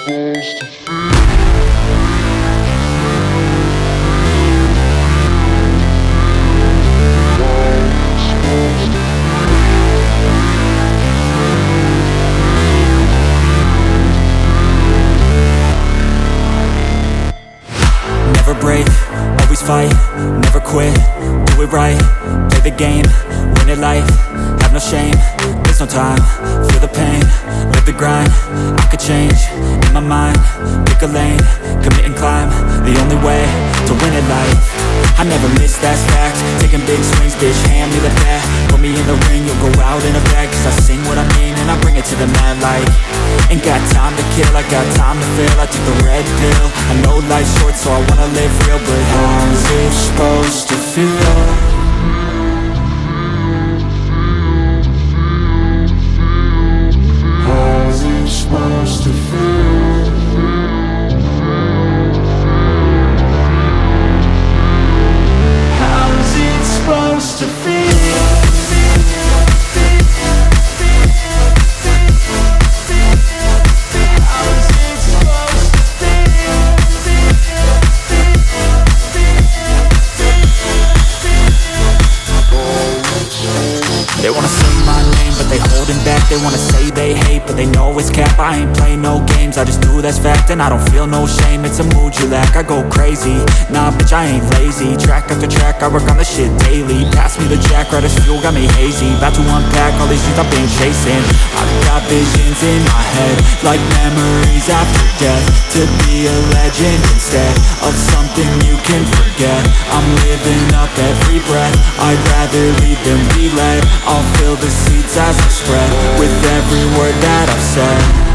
Never break, always fight, never quit, do it right, play the game, win it life, have no shame, there's no time, feel the pain, live the grind, I could change, in my mind, pick a lane, commit and climb, the only way to win it life. I never miss, that's fact, taking big swings, bitch, hand me the bat, put me in the ring, you'll go out in a bag, cause I sing what I mean and I bring it to the mad light. Ain't got time to kill, I got time to feel, I took the red pill, I know life's short so I wanna live real, but how's it supposed to feel? How's it supposed to feel? How's it supposed to feel? They wanna say my name, but they holding back. They wanna say they hate, but they know it's cap. I ain't play no games, I just do that's fact. And I don't feel no shame, it's a mood you lack. I go crazy, nah bitch I ain't lazy. Track after track, I work on this shit daily. Pass me the jack, right as fuel, got me hazy. About to unpack all these things I've been chasing. I've got visions in my head, like memories after death. To be a legend instead of something you can forget. I'm living up every breath, I'd rather lead than be led. I'll fill the seats as I spread with every word that I've said.